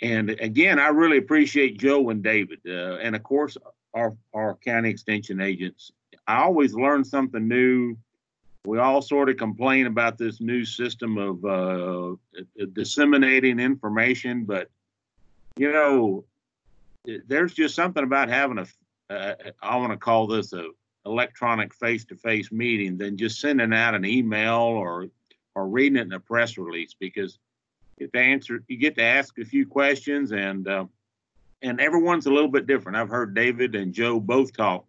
And again, I really appreciate Joe and David, and of course our county extension agents. I always learn something new. We all sort of complain about this new system of disseminating information, but you know, there's just something about having I want to call this a electronic face-to-face meeting than just sending out an email or reading it in a press release, because you get to ask a few questions, and everyone's a little bit different. I've heard David and Joe both talk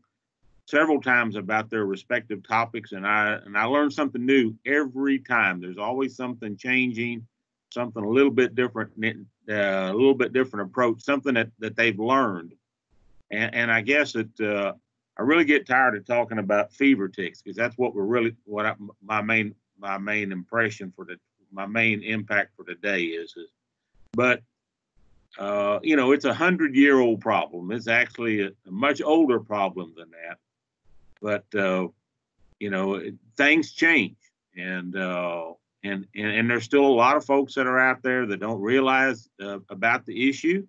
several times about their respective topics, and I learn something new every time. There's always something changing, something a little bit different, a little bit different approach, something that they've learned. And I guess that I really get tired of talking about fever ticks, because that's what my main impression my main impact for today is. But you know, it's 100-year-old problem. It's actually a much older problem than that. But you know, things change, and there's still a lot of folks that are out there that don't realize about the issue.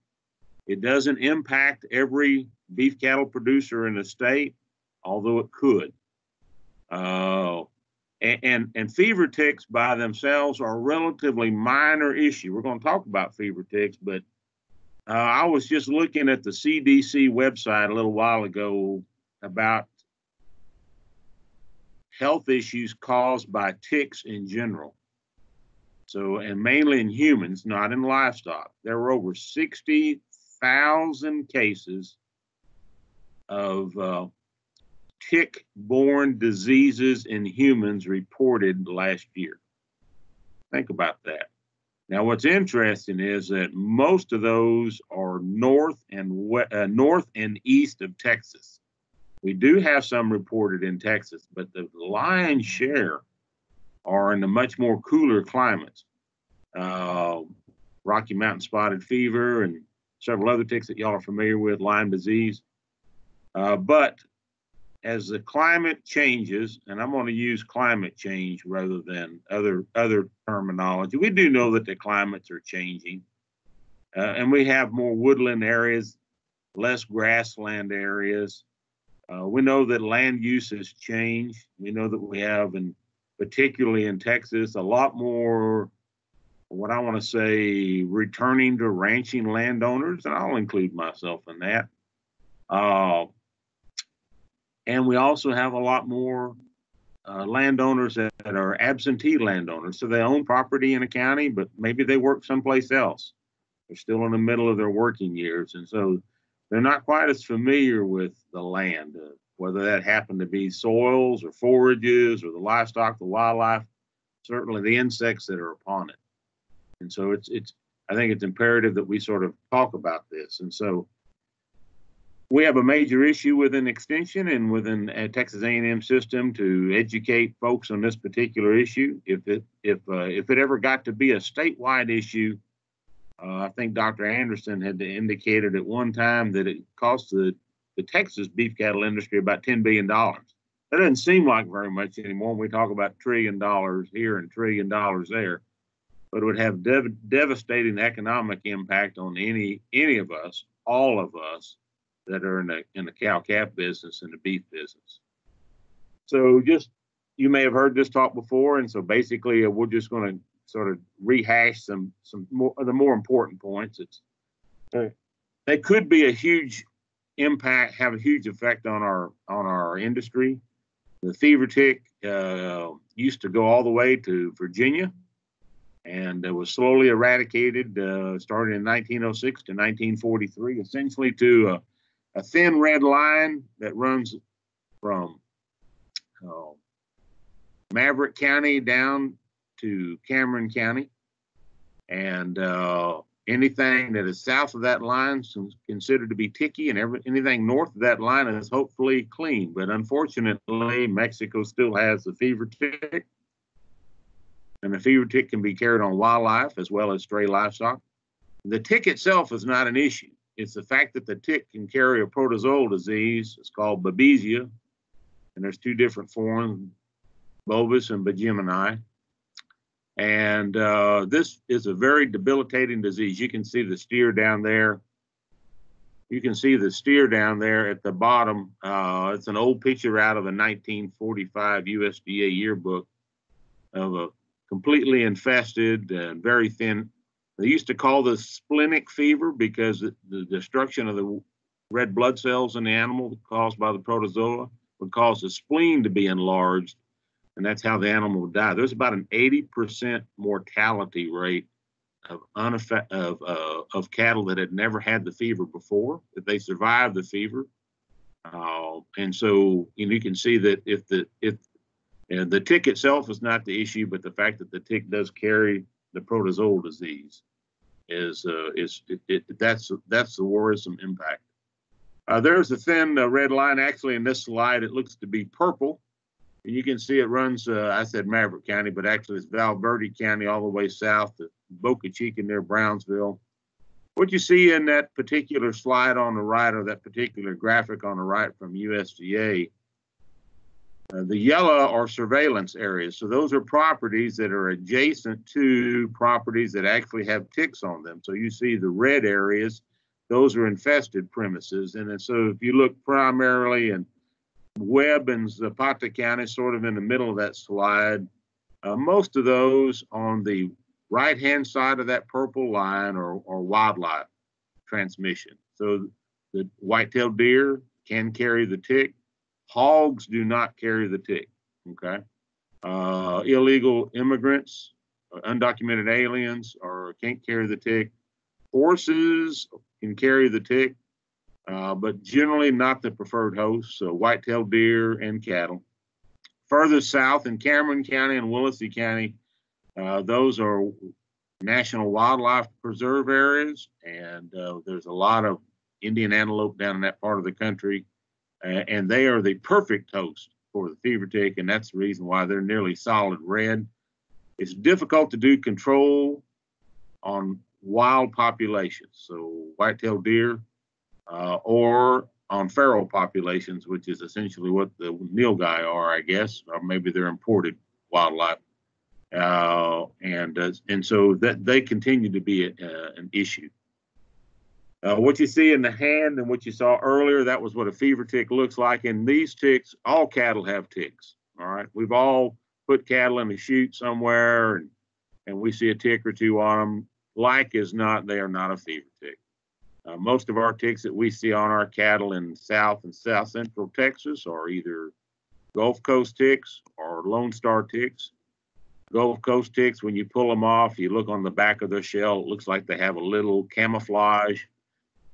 It doesn't impact every beef cattle producer in the state, although it could. And fever ticks by themselves are a relatively minor issue. We're going to talk about fever ticks, but I was just looking at the CDC website a little while ago about health issues caused by ticks in general. So, and mainly in humans, not in livestock. There were over 60,000 cases of tick-borne diseases in humans reported last year. Think about that. Now, what's interesting is that most of those are north and east of Texas. We do have some reported in Texas, but the lion's share are in the much more cooler climates. Rocky Mountain spotted fever and several other ticks that y'all are familiar with, Lyme disease. But as the climate changes, and I'm going to use climate change rather than other terminology, we do know that the climates are changing, and we have more woodland areas, less grassland areas. We know that land use has changed. We know that we have, and particularly in Texas, a lot more, what I want to say, returning to ranching landowners, and I'll include myself in that. And we also have a lot more landowners that are absentee landowners. So they own property in a county, but maybe they work someplace else. They're still in the middle of their working years. And so they're not quite as familiar with the land, whether that happened to be soils or forages or the livestock, the wildlife, certainly the insects that are upon it. And so I think it's imperative that we sort of talk about this. And so we have a major issue within Extension and within Texas A&M system to educate folks on this particular issue. If it ever got to be a statewide issue, I think Dr. Anderson had indicated at one time that it cost the Texas beef cattle industry about $10 billion. That doesn't seem like very much anymore. We talk about $1 trillion here and $1 trillion there, but it would have devastating economic impact on any of us, all of us, that are in the cow-calf business and the beef business. So you may have heard this talk before, and so basically we're just going to sort of rehash some more of the more important points. They could be a huge impact, have a huge effect on our industry. The fever tick used to go all the way to Virginia, and it was slowly eradicated, starting in 1906 to 1943, essentially to a thin red line that runs from Maverick County down to Cameron County. And anything that is south of that line is considered to be ticky, and anything north of that line is hopefully clean. But unfortunately, Mexico still has the fever tick. And the fever tick can be carried on wildlife as well as stray livestock. The tick itself is not an issue. It's the fact that the tick can carry a protozoal disease. It's called babesia, and there's two different forms, Bovis and Bajemini. And this is a very debilitating disease. You can see the steer down there. You can see the steer down there at the bottom. It's an old picture out of a 1945 USDA yearbook of a completely infested and very thin. They used to call this splenic fever because the destruction of the red blood cells in the animal caused by the protozoa would cause the spleen to be enlarged, and that's how the animal would die. There's about an 80% mortality rate of cattle that had never had the fever before, that they survived the fever. And so you can see that if the tick itself is not the issue, but the fact that the tick does carry the protozoal disease that's the worrisome impact. There's a thin red line. Actually, in this slide, it looks to be purple. And you can see it runs, I said Maverick County, but actually it's Val Verde County all the way south to Boca Chica near Brownsville. What you see in that particular slide on the right, or that particular graphic on the right from USDA, the yellow are surveillance areas. So those are properties that are adjacent to properties that actually have ticks on them. So you see the red areas, those are infested premises. And then, so if you look primarily in Webb and Zapata County, sort of in the middle of that slide, most of those on the right-hand side of that purple line are wildlife transmission. So the white-tailed deer can carry the tick. Hogs do not carry the tick, okay? Illegal immigrants, undocumented aliens can't carry the tick. Horses can carry the tick, but generally not the preferred host, so white-tailed deer and cattle. Further south in Cameron County and Willacy County, those are National Wildlife Preserve areas, and there's a lot of Indian antelope down in that part of the country, and they are the perfect host for the fever tick, and that's the reason why they're nearly solid red. It's difficult to do control on wild populations, so white-tailed deer, or on feral populations, which is essentially what the nilgai are, I guess, or maybe they're imported wildlife. And so that they continue to be an issue. What you see in the hand and what you saw earlier, that was what a fever tick looks like. And these ticks, all cattle have ticks, all right? We've all put cattle in a chute somewhere and we see a tick or two on them. Like as not, they are not a fever tick. Most of our ticks that we see on our cattle in South and South Central Texas are either Gulf Coast ticks or Lone Star ticks. Gulf Coast ticks, when you pull them off, you look on the back of their shell, it looks like they have a little camouflage.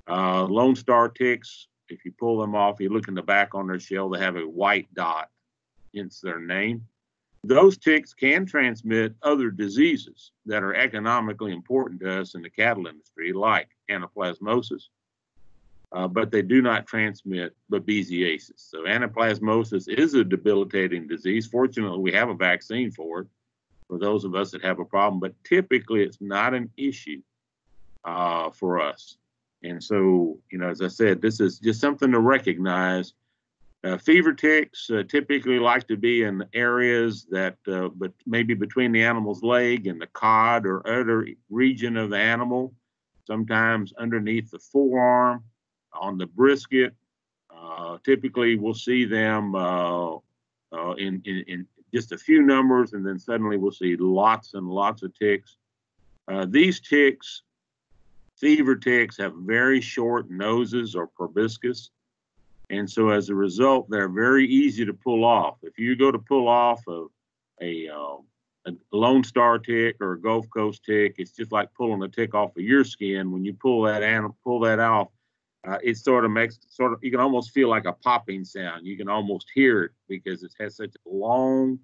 Lone Star ticks, if you pull them off, you look in the back on their shell, they have a white dot, hence their name. Those ticks can transmit other diseases that are economically important to us in the cattle industry, like anaplasmosis, but they do not transmit babesiosis. So anaplasmosis is a debilitating disease. Fortunately, we have a vaccine for it, for those of us that have a problem, but typically it's not an issue for us. And so, as I said, this is just something to recognize. Fever ticks typically like to be in areas that, but maybe between the animal's leg and the cod or other region of the animal, sometimes underneath the forearm, on the brisket. Typically, we'll see them in just a few numbers, and then suddenly we'll see lots and lots of ticks. These ticks, fever ticks, have very short noses or proboscis. And so as a result, they're very easy to pull off. If you go to pull off a Lone Star tick or a Gulf Coast tick, it's just like pulling a tick off of your skin. When you pull that off, it sort of makes you can almost feel like a popping sound. You can almost hear it because it has such a long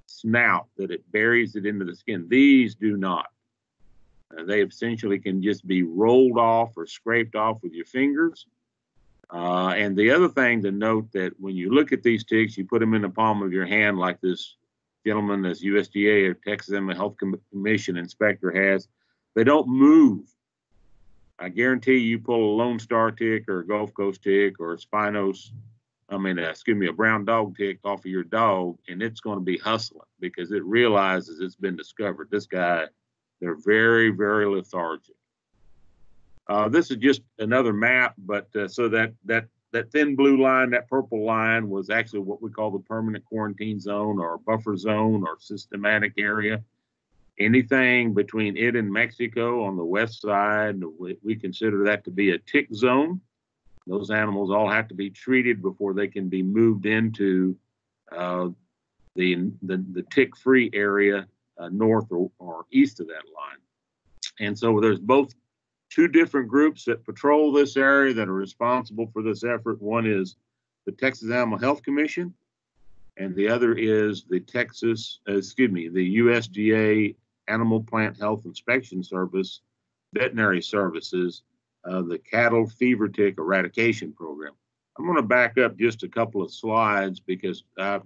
snout that it buries it into the skin. These do not. They essentially can just be rolled off or scraped off with your fingers. And the other thing to note, that when you look at these ticks, you put them in the palm of your hand like this gentleman, this USDA or Texas Animal Health Commission inspector has. They don't move. I guarantee you pull a Lone Star tick or a Gulf Coast tick or a Spinos excuse me, a brown dog tick off of your dog, and it's going to be hustling because it realizes it's been discovered. This guy, they're very, very lethargic. This is just another map, but so that thin blue line, that purple line, was actually what we call the permanent quarantine zone or buffer zone or systematic area. Anything between it and Mexico on the west side, we consider that to be a tick zone. Those animals all have to be treated before they can be moved into the tick-free area north or east of that line. And so there's both two different groups that patrol this area that are responsible for this effort. One is the Texas Animal Health Commission, and the other is the the USDA Animal Plant Health Inspection Service, Veterinary Services, the Cattle Fever Tick Eradication Program. I'm going to back up just a couple of slides because I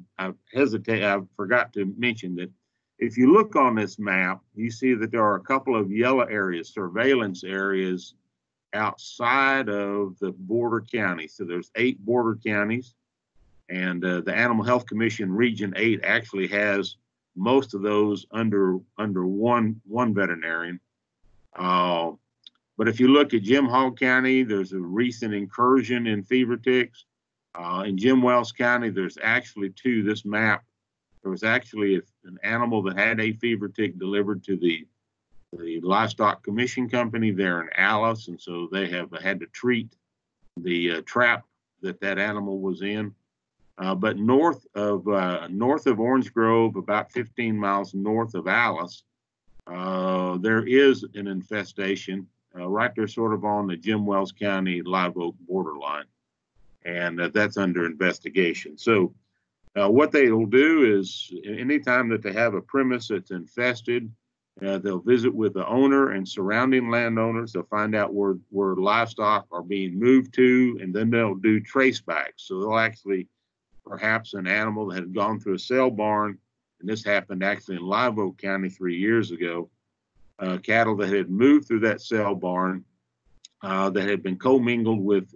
forgot to mention that if you look on this map, you see that there are a couple of yellow areas, surveillance areas outside of the border counties. So there's 8 border counties, and the Animal Health Commission Region 8 actually has most of those under one veterinarian. But if you look at Jim Hall County, there's a recent incursion in fever ticks. In Jim Wells County, there's actually 2. This map, there was actually an animal that had a fever tick delivered to the Livestock Commission Company there in Alice, and so they have had to treat the trap that animal was in. But north of Orange Grove, about 15 miles north of Alice, there is an infestation right there, sort of on the Jim Wells County Live Oak borderline, and that's under investigation. So what they will do is, anytime that they have a premise that's infested, they'll visit with the owner and surrounding landowners. They'll find out where livestock are being moved to, and then they'll do tracebacks. So they'll actually, perhaps an animal that had gone through a sale barn, and this happened actually in Live Oak County 3 years ago, cattle that had moved through that sale barn that had been commingled with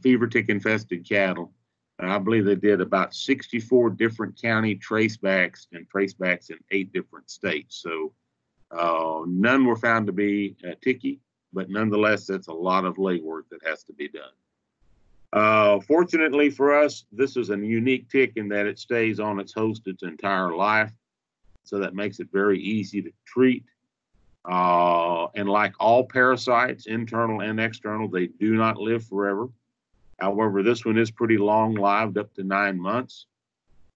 fever tick infested cattle. And I believe they did about 64 different county tracebacks and tracebacks in 8 different states. So none were found to be ticky, but nonetheless, that's a lot of legwork that has to be done. Fortunately for us, this is a unique tick in that it stays on its host its entire life. So that makes it very easy to treat. And like all parasites, internal and external, they do not live forever. However, this one is pretty long-lived, up to 9 months.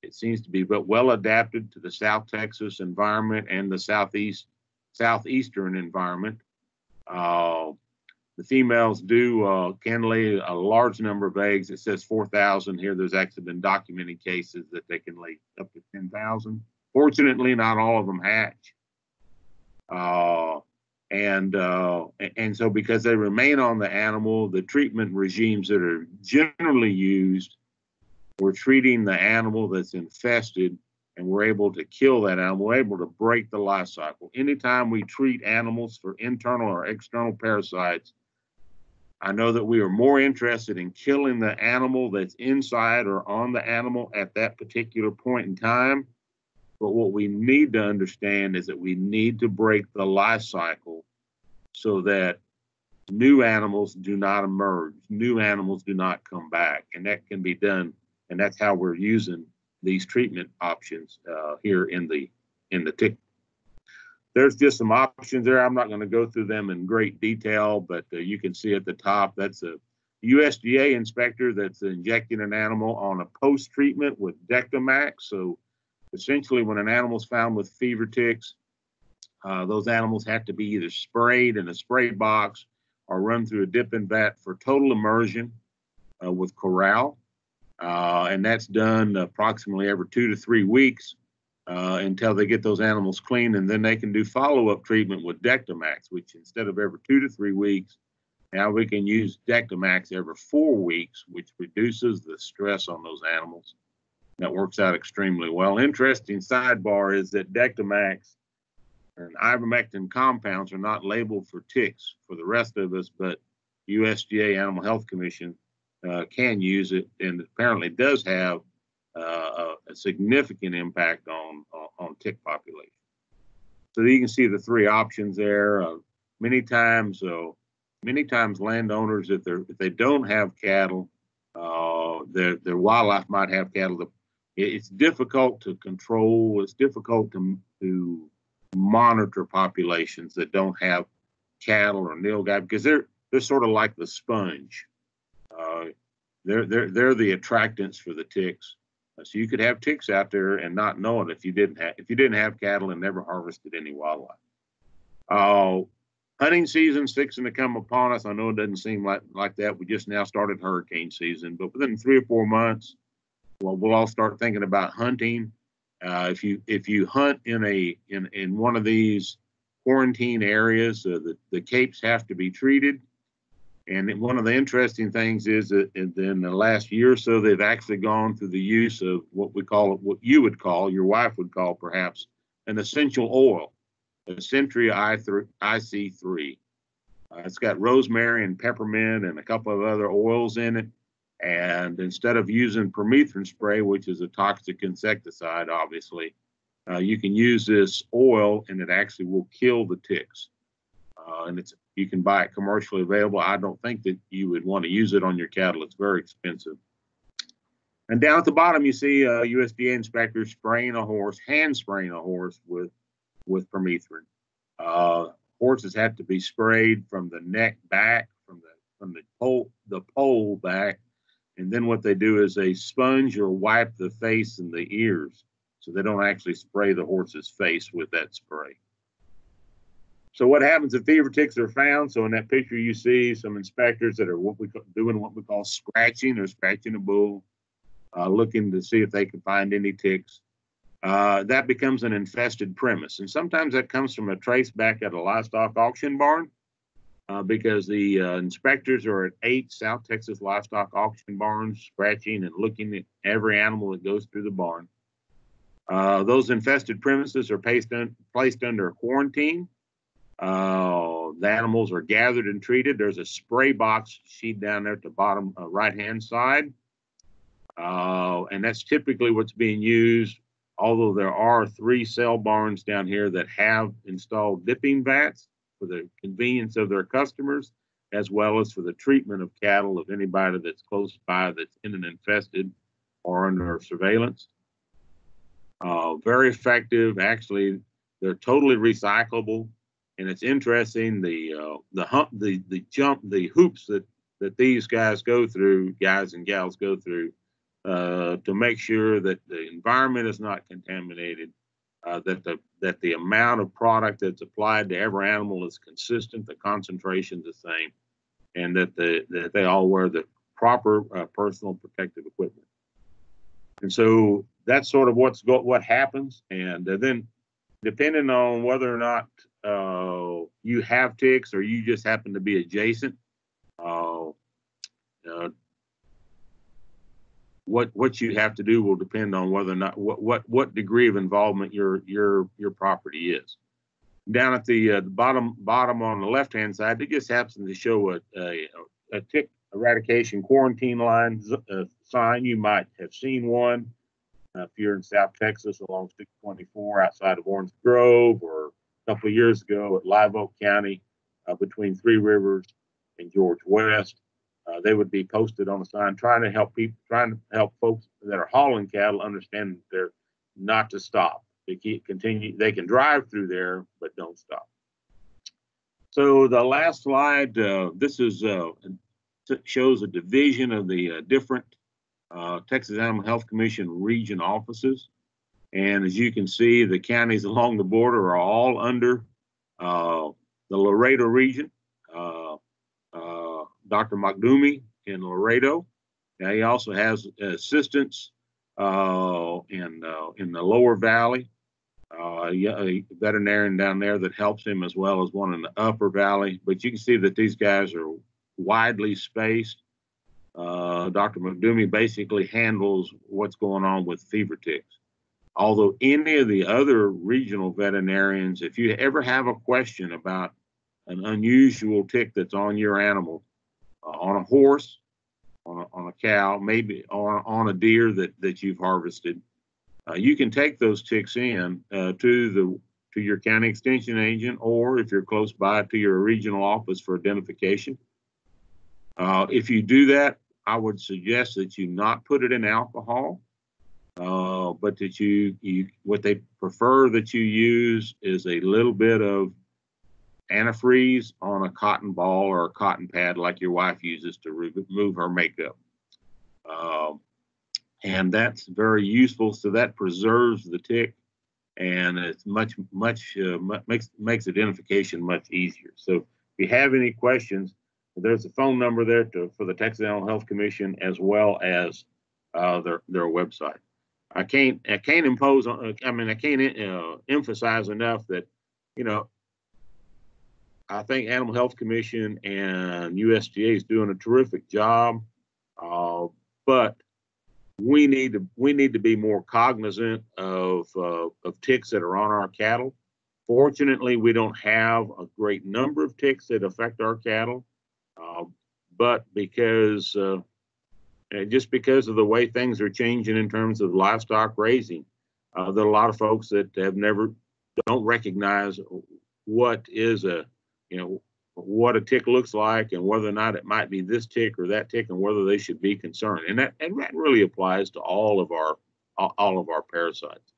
It seems to be well adapted to the South Texas environment and the southeastern environment. The females can lay a large number of eggs. It says 4,000 here. There's actually been documented cases that they can lay up to 10,000. Fortunately, not all of them hatch. And so because they remain on the animal, the treatment regimes that are generally used, we're treating the animal that's infested, and we're able to kill that animal. We're able to break the life cycle. Anytime we treat animals for internal or external parasites, I know that we are more interested in killing the animal that's inside or on the animal at that particular point in time. But what we need to understand is that we need to break the life cycle so that new animals do not emerge, new animals do not come back. And that can be done, and that's how we're using these treatment options here in the tick. There's just some options there. I'm not going to go through them in great detail, but you can see at the top, that's a USDA inspector that's injecting an animal on a post-treatment with Dectomax. So essentially, when an animal's found with fever ticks, those animals have to be either sprayed in a spray box or run through a dipping vat for total immersion with Corral. And that's done approximately every 2 to 3 weeks until they get those animals clean. And then they can do follow-up treatment with Dectomax, which instead of every 2 to 3 weeks, now we can use Dectomax every 4 weeks, which reduces the stress on those animals. That works out extremely well. Interesting sidebar is that Dectomax and ivermectin compounds are not labeled for ticks for the rest of us, but USDA Animal Health Commission can use it, and apparently does have a significant impact on tick population. So you can see the three options there. Many times landowners, if they don't have cattle, their wildlife might have cattle. It's difficult to control. It's difficult to monitor populations that don't have cattle or nilgai, because they're sort of like the sponge. They're the attractants for the ticks. So you could have ticks out there and not know it if you didn't have cattle and never harvested any wildlife. Hunting season's fixing to come upon us. I know it doesn't seem like that. We just now started hurricane season, but within 3 or 4 months, well, we'll all start thinking about hunting. If you hunt in one of these quarantine areas, the capes have to be treated. And one of the interesting things is that in the last year or so, they've actually gone through the use of what you would call, your wife would call perhaps, an essential oil, a Centria IC3. It's got rosemary and peppermint and a couple of other oils in it. And instead of using permethrin spray, which is a toxic insecticide, obviously, you can use this oil and it actually will kill the ticks. And you can buy it commercially available. I don't think that you would want to use it on your cattle. It's very expensive. And down at the bottom, you see a USDA inspector spraying a horse, hand spraying a horse with permethrin. Horses have to be sprayed from the neck back, from the pole back, and then what they do is they sponge or wipe the face and the ears, so they don't actually spray the horse's face with that spray. So what happens if fever ticks are found? So in that picture, you see some inspectors that are doing what we call scratching or scratching a bull, looking to see if they can find any ticks. That becomes an infested premise. And sometimes that comes from a trace back at a livestock auction barn, because the inspectors are at 8 South Texas livestock auction barns, scratching and looking at every animal that goes through the barn. Those infested premises are placed under a quarantine. The animals are gathered and treated. There's a spray box sheet down there at the bottom right-hand side. And that's typically what's being used, although there are 3 cell barns down here that have installed dipping vats for the convenience of their customers, as well as for the treatment of cattle of anybody that's close by that's in an infested or under surveillance. Very effective. Actually, they're totally recyclable. And it's interesting, the hoops that these guys and gals go through, to make sure that the environment is not contaminated, that the amount of product that's applied to every animal is consistent, the concentration's the same, and that they all wear the proper personal protective equipment. And so that's sort of what happens. And then, depending on whether or not you have ticks or you just happen to be adjacent, what you have to do will depend on whether or not what degree of involvement your property is. Down at the bottom on the left hand side, it just happens to show a tick eradication quarantine line sign. You might have seen one if you're in South Texas along 624 outside of Orange Grove, or a couple of years ago at Live Oak County between Three Rivers and George West. They would be posted on a sign trying to help folks that are hauling cattle understand that they're not to stop. They can drive through there, but don't stop. So the last slide, this shows a division of the different Texas Animal Health Commission region offices. And as you can see, the counties along the border are all under the Laredo region. Dr. Makdumi in Laredo. Now, he also has assistants in the lower valley, a veterinarian down there that helps him, as well as one in the upper valley. But you can see that these guys are widely spaced. Dr. Makdumi basically handles what's going on with fever ticks. Although any of the other regional veterinarians, if you ever have a question about an unusual tick that's on your animal, on a horse, on a cow, maybe on a deer that you've harvested, you can take those ticks in to your county extension agent, or if you're close by, to your regional office for identification. If you do that, I would suggest that you not put it in alcohol, but that what they prefer that you use is a little bit of antifreeze on a cotton ball or a cotton pad like your wife uses to remove her makeup. And that's very useful. So that preserves the tick, and it's makes identification much easier. So if you have any questions, there's a phone number there for the Texas Animal Health Commission, as well as their website. I can't impose on. I mean, I can't emphasize enough that, you know, I think Animal Health Commission and USDA is doing a terrific job, but we need to be more cognizant of ticks that are on our cattle. Fortunately, we don't have a great number of ticks that affect our cattle, but just because of the way things are changing in terms of livestock raising, there are a lot of folks that don't recognize what a tick looks like, and whether or not it might be this tick or that tick, and whether they should be concerned. And that really applies to all of our parasites.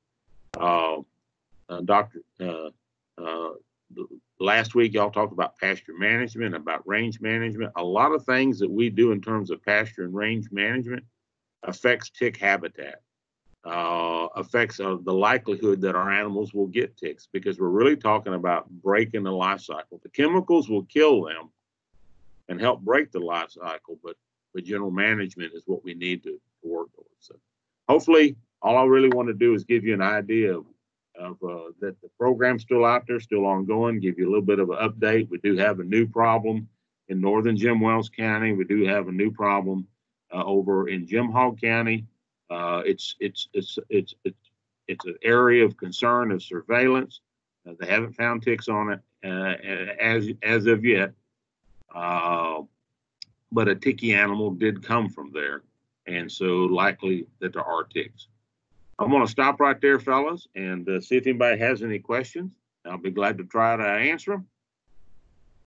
Last week y'all talked about pasture management, about range management. A lot of things that we do in terms of pasture and range management affects tick habitat, affects the likelihood that our animals will get ticks, because we're really talking about breaking the life cycle. The chemicals will kill them and help break the life cycle, but general management is what we need to work towards. So hopefully, all I really want to do is give you an idea of that the program's still out there, still ongoing, give you a little bit of an update. We do have a new problem in northern Jim Wells County. We do have a new problem over in Jim Hog County. It's an area of concern of surveillance. They haven't found ticks on it as of yet, but a ticky animal did come from there, and so likely that there are ticks. I'm going to stop right there, fellas, and see if anybody has any questions. I'll be glad to try to answer them.